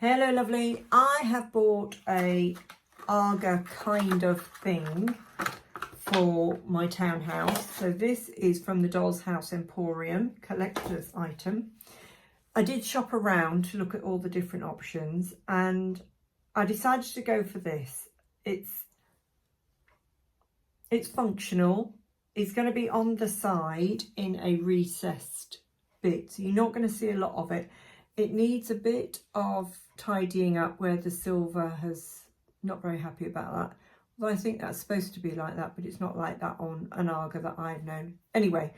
Hello lovely, I have bought a Aga kind of thing for my townhouse. So this is from the Dollshouse Emporium, collector's item. I did shop around to look at all the different options and I decided to go for this. It's functional. It's going to be on the side in a recessed bit, so you're not going to see a lot of it. It needs a bit of tidying up where the silver has, not very happy about that. Well, I think that's supposed to be like that, but it's not like that on an Aga that I've known. Anyway,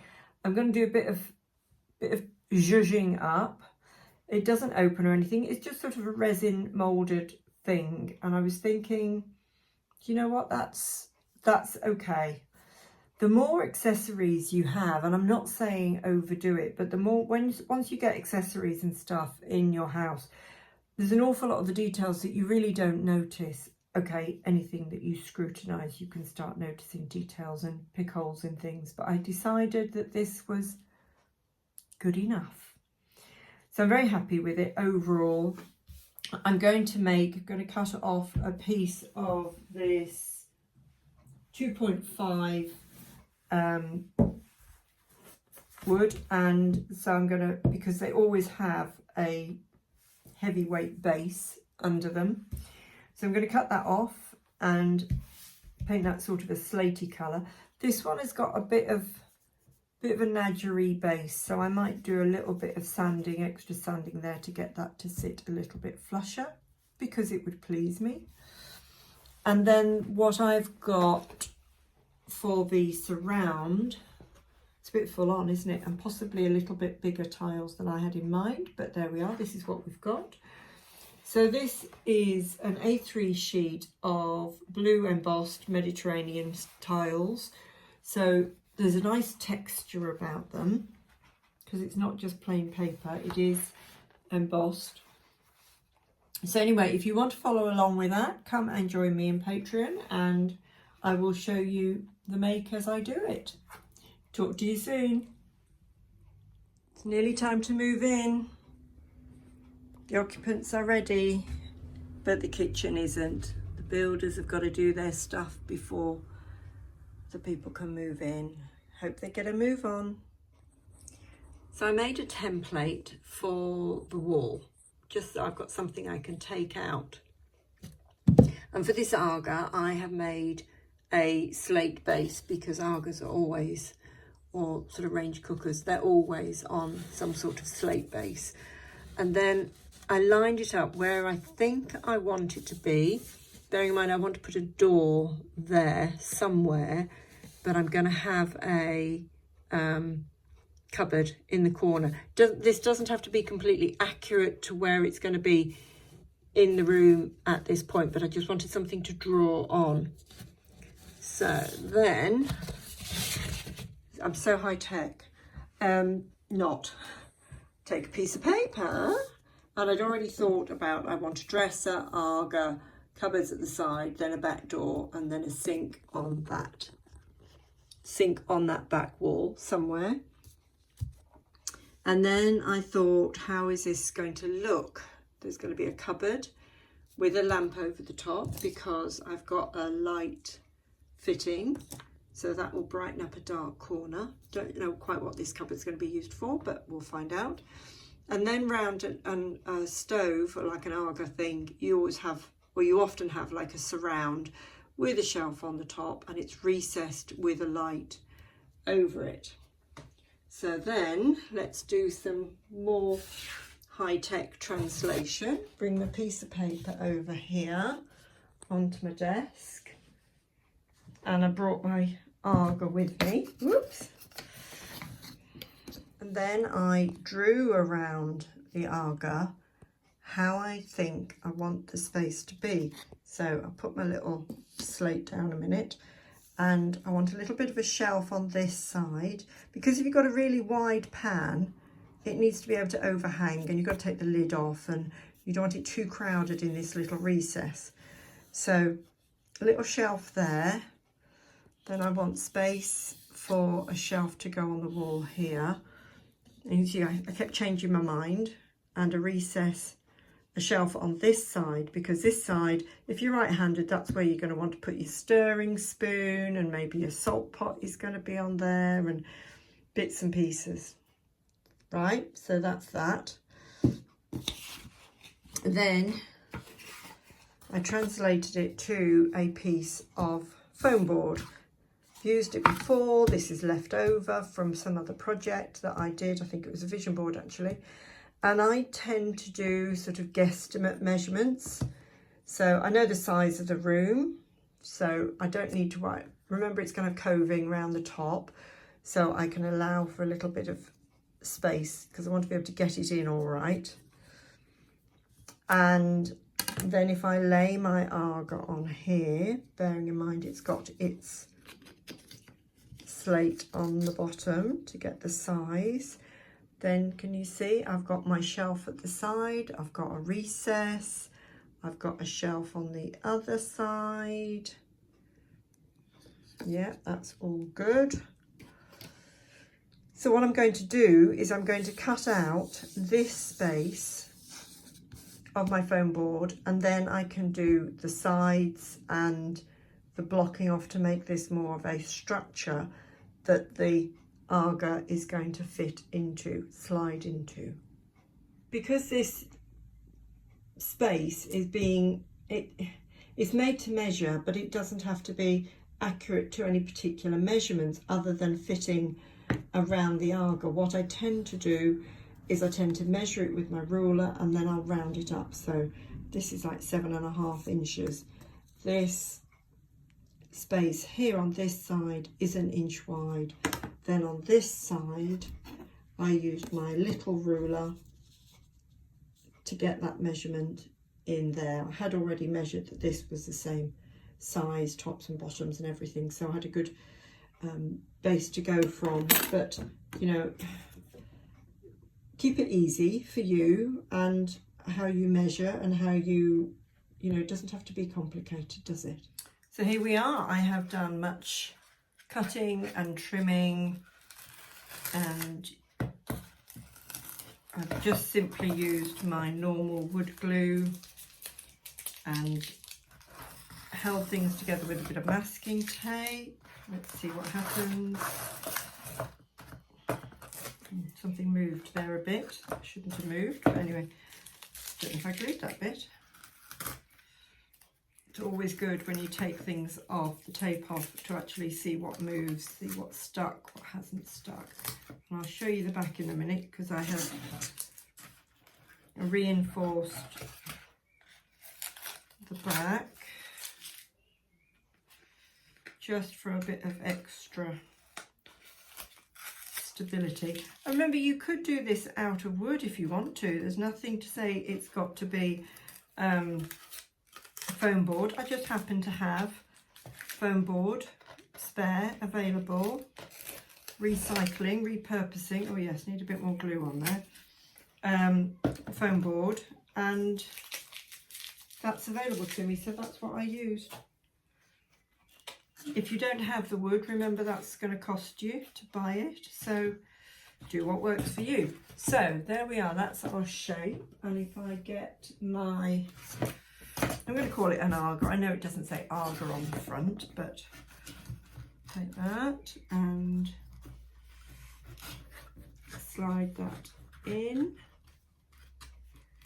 I'm going to do a bit of zhuzhing up. It doesn't open or anything. It's just sort of a resin moulded thing. And I was thinking, you know what, that's okay. The more accessories you have, and I'm not saying overdo it, but the more, once you get accessories and stuff in your house, there's an awful lot of the details that you really don't notice. Okay, anything that you scrutinise, you can start noticing details and pick holes in things. But I decided that this was good enough. So I'm very happy with it overall. I'm going to cut off a piece of this 2.5 wood, and so I'm gonna, because they always have a heavyweight base under them, so I'm going to cut that off and paint that sort of a slaty colour. This one has got a bit of a nadgery base, so I might do a little bit of sanding, extra sanding there to get that to sit a little bit flusher, because it would please me. And then what I've got for the surround, it's a bit full on, isn't it, and possibly a little bit bigger tiles than I had in mind, but there we are, this is what we've got. So this is an A3 sheet of blue embossed Mediterranean tiles, so there's a nice texture about them because it's not just plain paper, it is embossed. So anyway, if you want to follow along with that, come and join me in Patreon and I will show you the make as I do it. Talk to you soon. It's nearly time to move in. The occupants are ready, but the kitchen isn't. The builders have got to do their stuff before the people can move in. Hope they get a move on. So I made a template for the wall, just so I've got something I can take out. And for this Aga, I have made a slate base, because Agas are always, or sort of range cookers, they're always on some sort of slate base. And then I lined it up where I think I want it to be. Bearing in mind I want to put a door there somewhere, but I'm going to have a cupboard in the corner. This doesn't have to be completely accurate to where it's going to be in the room at this point, but I just wanted something to draw on. So then, I'm so high tech, not take a piece of paper, and I'd already thought about, I want a dresser, Aga, cupboards at the side, then a back door, and then a sink on that back wall somewhere. And then I thought, how is this going to look? There's going to be a cupboard with a lamp over the top, because I've got a light fitting, so that will brighten up a dark corner. Don't know quite what this cupboard's going to be used for, but we'll find out. And then round a stove, or like an Aga thing, you always have, or you often have, like a surround with a shelf on the top, and it's recessed with a light over it. So then let's do some more high-tech translation. Bring the piece of paper over here onto my desk. And I brought my Aga with me. Whoops. And then I drew around the Aga how I think I want the space to be. So I put my little slate down a minute, and I want a little bit of a shelf on this side, because if you've got a really wide pan, it needs to be able to overhang, and you've got to take the lid off, and you don't want it too crowded in this little recess. So a little shelf there. Then I want space for a shelf to go on the wall here. And you see, I kept changing my mind, and a recess a shelf on this side, because this side, if you're right-handed, that's where you're going to want to put your stirring spoon, and maybe your salt pot is going to be on there and bits and pieces. Right, so that's that. Then I translated it to a piece of foam board. I've used it before. This is left over from some other project that I did. I think it was a vision board actually. And I tend to do sort of guesstimate measurements. So I know the size of the room, so I don't need to write. Remember, it's kind of coving around the top, so I can allow for a little bit of space because I want to be able to get it in all right. And then if I lay my agar on here, bearing in mind it's got its slate on the bottom to get the size, then can you see I've got my shelf at the side, I've got a recess, I've got a shelf on the other side. Yeah, that's all good. So what I'm going to do is I'm going to cut out this space of my foam board, and then I can do the sides and the blocking off to make this more of a structure that the agar is going to fit into, slide into. Because this space is it's made to measure, but it doesn't have to be accurate to any particular measurements other than fitting around the agar. What I tend to do is I tend to measure it with my ruler and then I'll round it up. So this is like 7.5 inches. This space here on this side is 1 inch wide. Then on this side, I used my little ruler to get that measurement in there. I had already measured that this was the same size, tops and bottoms and everything. So I had a good base to go from, but you know, keep it easy for you and how you measure and how you know, it doesn't have to be complicated, does it? So here we are. I have done much cutting and trimming, and I've just simply used my normal wood glue and held things together with a bit of masking tape. Let's see what happens. Something moved there a bit. Shouldn't have moved, but anyway, don't know if I glued that bit. It's always good when you take things off, the tape off, to actually see what moves, see what's stuck, what hasn't stuck. And I'll show you the back in a minute because I have reinforced the back just for a bit of extra stability. And remember, you could do this out of wood if you want to. There's nothing to say it's got to be foam board. I just happen to have foam board spare available. Recycling, repurposing. Oh yes, need a bit more glue on there. Foam board, and that's available to me, so that's what I used. If you don't have the wood, remember that's going to cost you to buy it, so do what works for you. So there we are, that's our shape. And if I get my, I'm going to call it an agar. I know it doesn't say agar on the front, but take that and slide that in.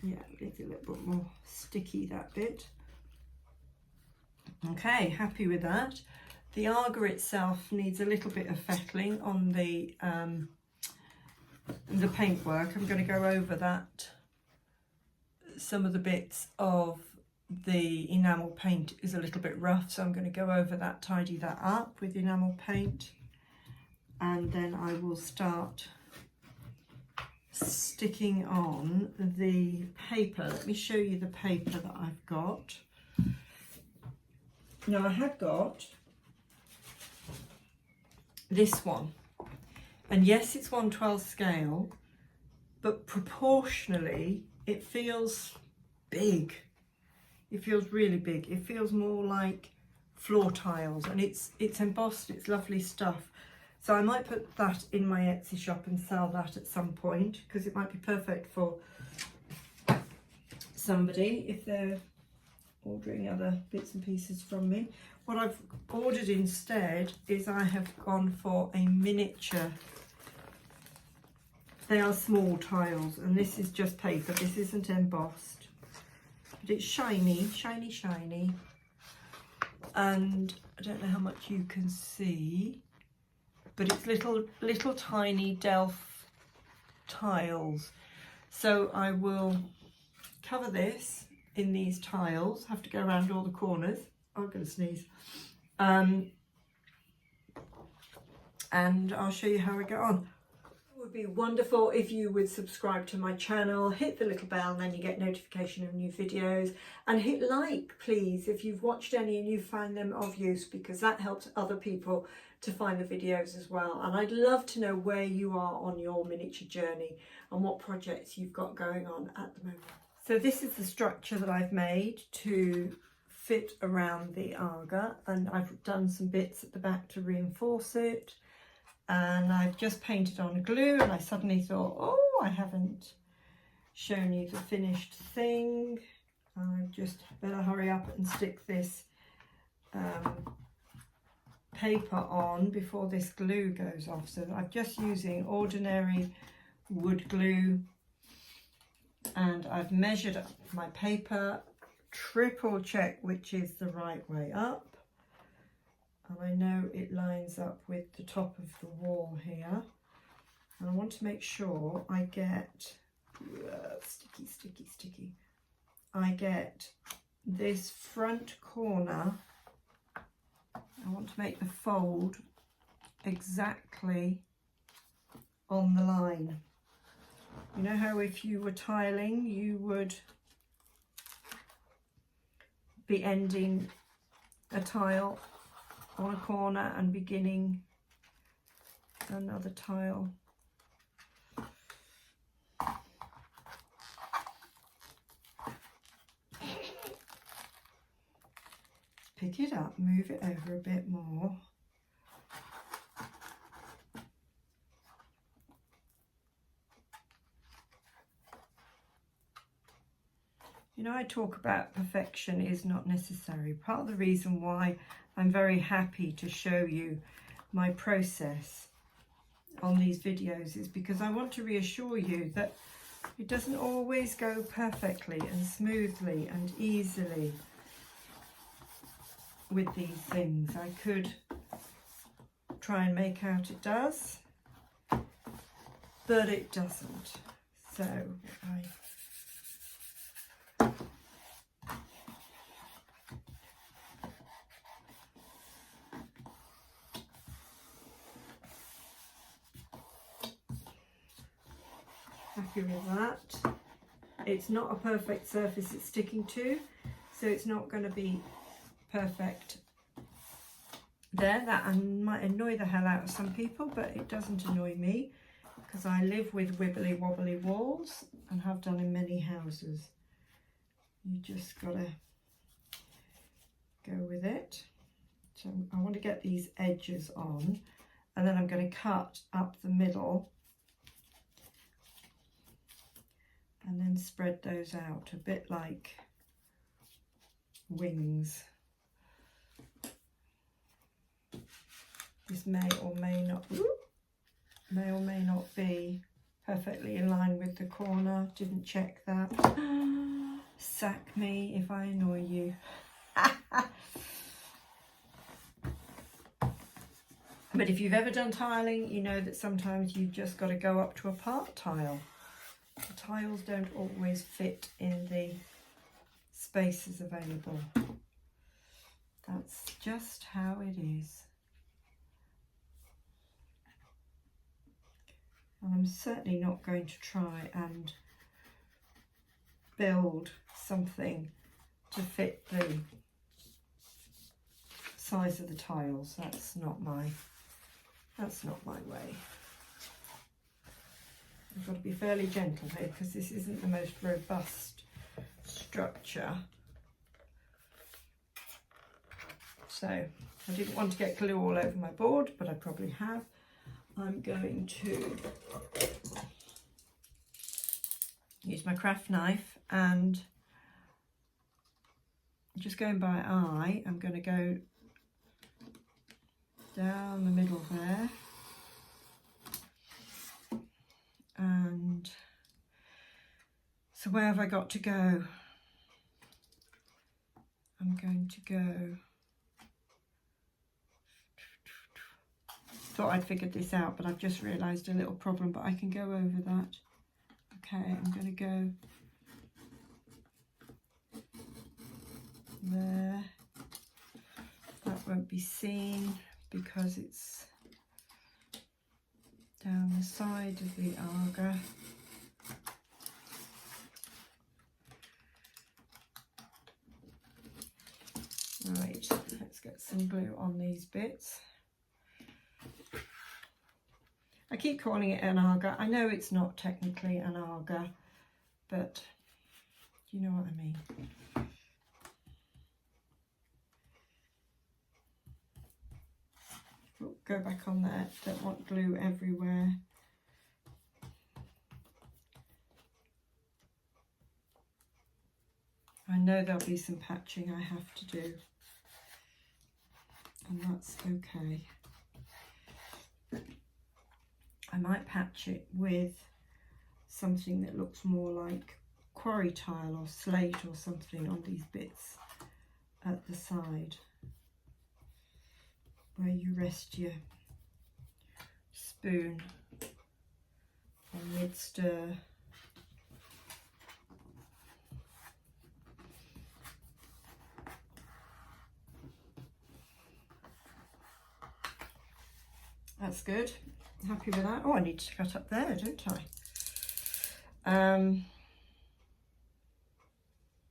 Yeah, it's a little bit more sticky, that bit. Okay, happy with that. The agar itself needs a little bit of fettling on the paintwork. I'm going to go over that. Some of the bits of the enamel paint is a little bit rough, so I'm going to go over that, tidy that up with enamel paint, and then I will start sticking on the paper. Let me show you the paper that I've got. Now I have got this one, and yes, it's 1/12 scale, but proportionally it feels big. It feels really big. It feels more like floor tiles, and it's embossed. It's lovely stuff. So I might put that in my Etsy shop and sell that at some point, because it might be perfect for somebody if they're ordering other bits and pieces from me. What I've ordered instead is I have gone for a miniature. They are small tiles, and this is just paper. This isn't embossed, but it's shiny, shiny, shiny. And I don't know how much you can see, but it's little tiny Delft tiles. So I will cover this in these tiles. Have to go around all the corners. Oh, I'm going to sneeze. And I'll show you how I get on. It would be wonderful if you would subscribe to my channel, hit the little bell, and then you get notification of new videos, and hit like, please, if you've watched any and you find them of use, because that helps other people to find the videos as well. And I'd love to know where you are on your miniature journey and what projects you've got going on at the moment. So this is the structure that I've made to fit around the Aga, and I've done some bits at the back to reinforce it. And I've just painted on glue, and I suddenly thought, oh, I haven't shown you the finished thing. I just better hurry up and stick this paper on before this glue goes off. So I'm just using ordinary wood glue, and I've measured up my paper, triple check which is the right way up. And I know it lines up with the top of the wall here. And I want to make sure I get, sticky, sticky, sticky. I get this front corner. I want to make the fold exactly on the line. You know how if you were tiling, you would be ending a tile on a corner and beginning another tile. Pick it up, move it over a bit more. You know, I talk about perfection is not necessary. Part of the reason why I'm very happy to show you my process on these videos is because I want to reassure you that it doesn't always go perfectly and smoothly and easily with these things. I could try and make out it does, but it doesn't. So happy with that. It's not a perfect surface it's sticking to, so it's not going to be perfect there. That might annoy the hell out of some people, but it doesn't annoy me because I live with wibbly wobbly walls and have done in many houses. You just gotta go with it. So I want to get these edges on, and then I'm going to cut up the middle and then spread those out a bit like wings. This may or may not be perfectly in line with the corner. Didn't check that. Sack me if I annoy you. But if you've ever done tiling, you know that sometimes you've just got to go up to a part tile. The tiles don't always fit in the spaces available. That's just how it is. And I'm certainly not going to try and build something to fit the size of the tiles. That's not my way. I've got to be fairly gentle here because this isn't the most robust structure. So I didn't want to get glue all over my board, but I probably have. I'm going to use my craft knife and just going by eye. I'm going to go down the middle there, and so where have I got to go? I'm going to go, thought I'd figured this out, but I've just realised a little problem, but I can go over that. Okay, I'm going to go there. That won't be seen because it's down the side of the Aga. Right, let's get some glue on these bits. I keep calling it an Aga. I know it's not technically an Aga, but you know what I mean. Oh, go back on there, don't want glue everywhere. I know there'll be some patching I have to do, and that's okay. I might patch it with something that looks more like quarry tile or slate or something on these bits at the side where you rest your spoon on mid stir. That's good. Happy with that. Oh, I need to cut up there, don't I?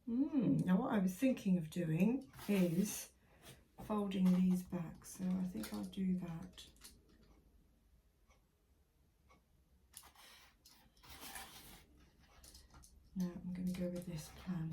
Now what I was thinking of doing is folding these back, so I think I'll do that. Now I'm going to go with this plan.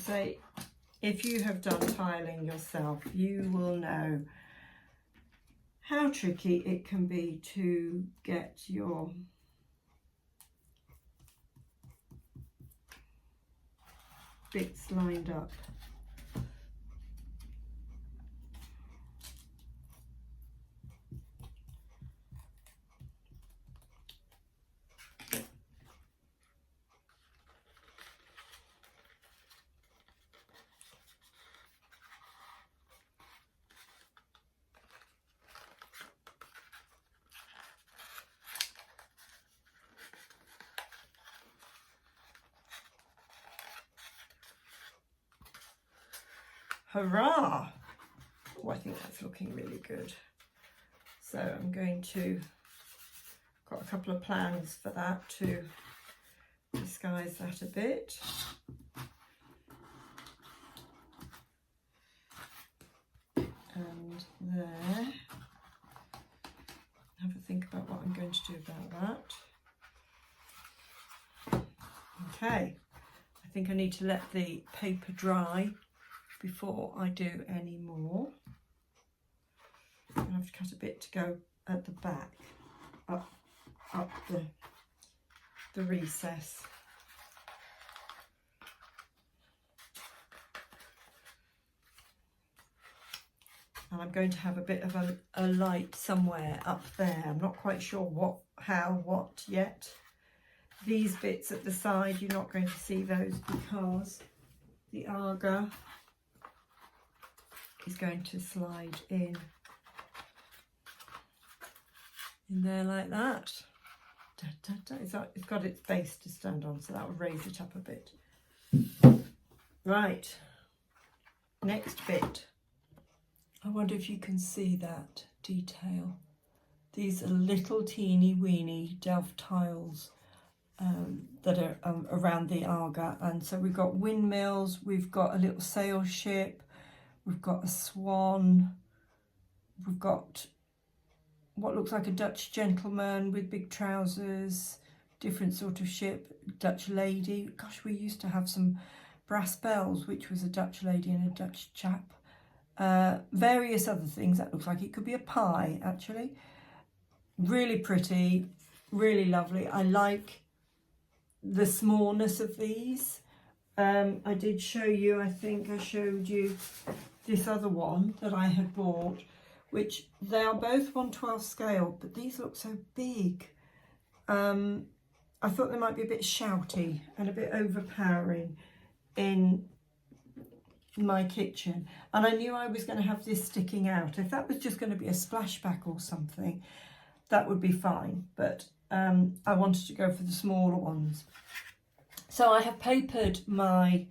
Say, if you have done tiling yourself, you will know how tricky it can be to get your bits lined up. Hurrah! Oh, I think that's looking really good. So I'm going to, got a couple of plans for that to disguise that a bit. And there. Have a think about what I'm going to do about that. Okay, I think I need to let the paper dry before I do any more. I'm going to have to cut a bit to go at the back, up the recess. And I'm going to have a bit of a light somewhere up there. I'm not quite sure what, how, what yet. These bits at the side, you're not going to see those because the Aga is going to slide in there like that. It's got its base to stand on, so that will raise it up a bit. Right, next bit. I wonder if you can see that detail. These are little teeny weeny delft tiles that are around the Aga. And so we've got windmills, we've got a little sail ship, we've got a swan, we've got what looks like a Dutch gentleman with big trousers, different sort of ship, Dutch lady. Gosh, we used to have some brass bells, which was a Dutch lady and a Dutch chap. Various other things. That looks like it could be a pie, actually. Really pretty, really lovely. I like the smallness of these. I did show you, I think I showed you this other one that I had bought, which they are both 1/12 scale, but these look so big. I thought they might be a bit shouty and a bit overpowering in my kitchen, and I knew I was going to have this sticking out. If that was just going to be a splashback or something, that would be fine, but I wanted to go for the smaller ones. So I have papered my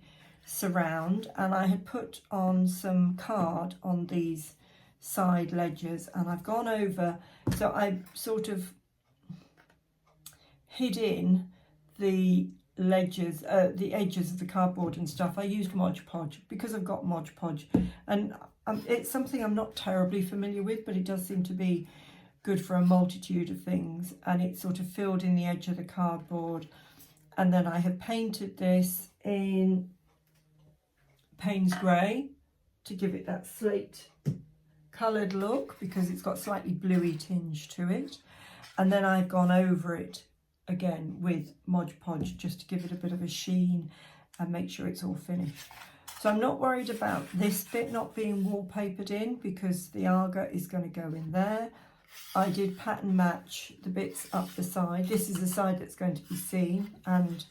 surround, and I had put on some card on these side ledges, and I've gone over, so I sort of hid in the ledges, the edges of the cardboard and stuff. I used Mod Podge because I've got Mod Podge, and it's something I'm not terribly familiar with, but it does seem to be good for a multitude of things, and it's sort of filled in the edge of the cardboard. And then I have painted this in Payne's Grey to give it that slate coloured look, because it's got slightly bluey tinge to it. And then I've gone over it again with Mod Podge just to give it a bit of a sheen and make sure it's all finished. So I'm not worried about this bit not being wallpapered in, because the Aga is going to go in there. I did pattern match the bits up the side. This is the side that's going to be seen, and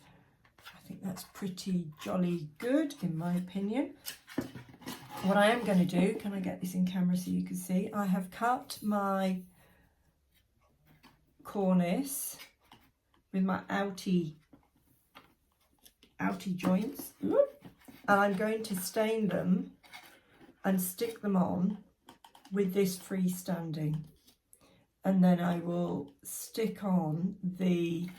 I think that's pretty jolly good in my opinion. What I am going to do, can I get this in camera so you can see? I have cut my cornice with my outie joints, and I'm going to stain them and stick them on with this freestanding, and then I will stick on the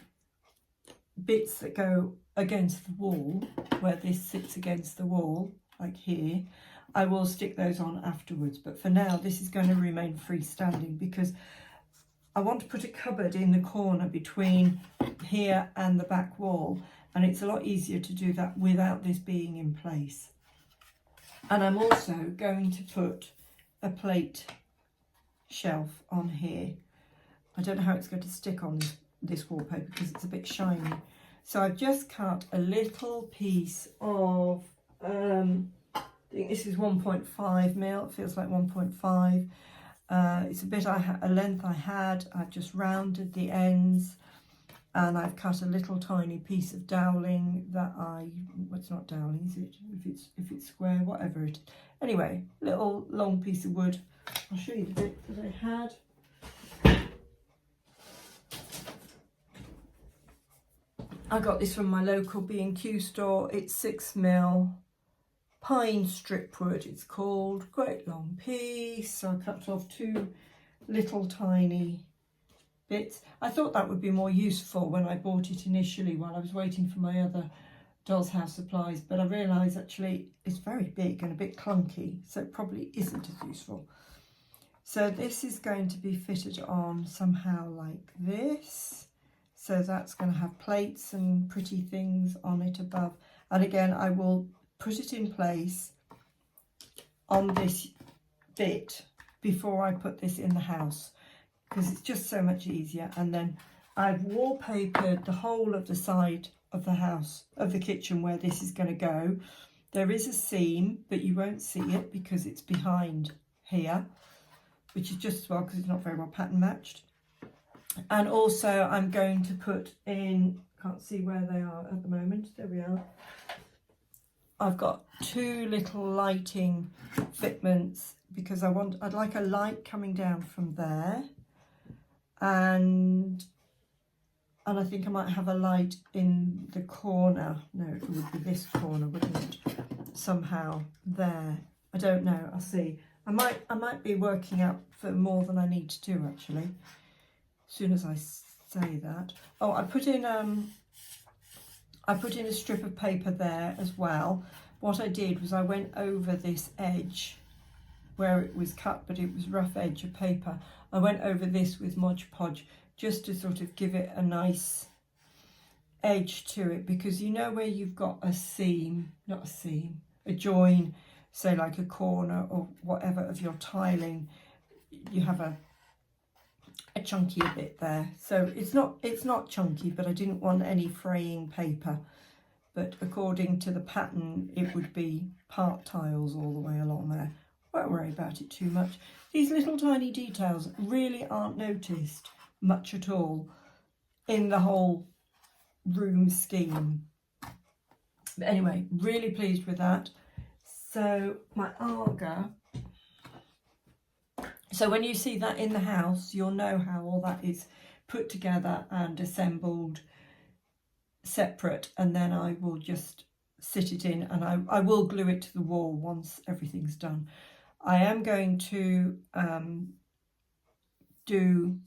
bits that go against the wall, where this sits against the wall, like here. I will stick those on afterwards, but for now this is going to remain freestanding because I want to put a cupboard in the corner between here and the back wall, and it's a lot easier to do that without this being in place. And I'm also going to put a plate shelf on here. I don't know how it's going to stick on this wallpaper because it's a bit shiny. So I've just cut a little piece of, I think this is 1.5 mil, it feels like 1.5. It's a bit a length I had. I've just rounded the ends, and I've cut a little tiny piece of doweling that well, it's not doweling, is it? If it's square, whatever it is. Anyway, little long piece of wood. I'll show you the bit that I had. I got this from my local B&Q store. It's 6 mil pine strip wood, it's called. Great long piece. So I cut off 2 little tiny bits. I thought that would be more useful when I bought it initially while I was waiting for my other doll's house supplies, but I realised actually it's very big and a bit clunky, so it probably isn't as useful. So this is going to be fitted on somehow like this. So that's going to have plates and pretty things on it above. And again, I will put it in place on this bit before I put this in the house, because it's just so much easier. And then I've wallpapered the whole of the side of the house, of the kitchen where this is going to go. There is a seam, but you won't see it because it's behind here, which is just as well because it's not very well pattern matched. And also I'm going to put in, can't see where they are at the moment, there we are. I've got 2 little lighting fitments because I'd like a light coming down from there, and I think I might have a light in the corner. No, it would be this corner, wouldn't it? Somehow there. I don't know, I'll see. I might be working out for more than I need to do actually. As soon as I say that. Oh, I put in a strip of paper there as well. What I did was I went over this edge where it was cut, but it was rough edge of paper. I went over this with Mod Podge just to sort of give it a nice edge to it, because you know where you've got a seam, not a seam, a join, say like a corner or whatever of your tiling, you have a chunkier bit there. So it's not chunky, but I didn't want any fraying paper. But according to the pattern, it would be part tiles all the way along there. Won't worry about it too much. These little tiny details really aren't noticed much at all in the whole room scheme. But anyway, really pleased with that. So my Aga, so when you see that in the house, you'll know how all that is put together and assembled separate, and then I will just sit it in, and I will glue it to the wall once everything's done. I am going to do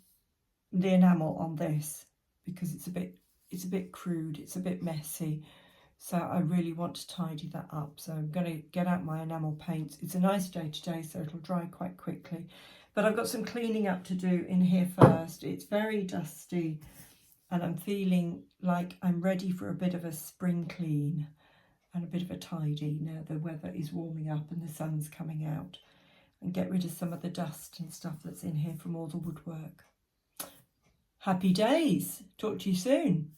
the enamel on this because it's a bit crude, it's a bit messy, so I really want to tidy that up. So I'm going to get out my enamel paints. It's a nice day today, so it'll dry quite quickly, but I've got some cleaning up to do in here first. It's very dusty and I'm feeling like I'm ready for a bit of a spring clean and a bit of a tidy now the weather is warming up and the sun's coming out, and get rid of some of the dust and stuff that's in here from all the woodwork. Happy days. Talk to you soon.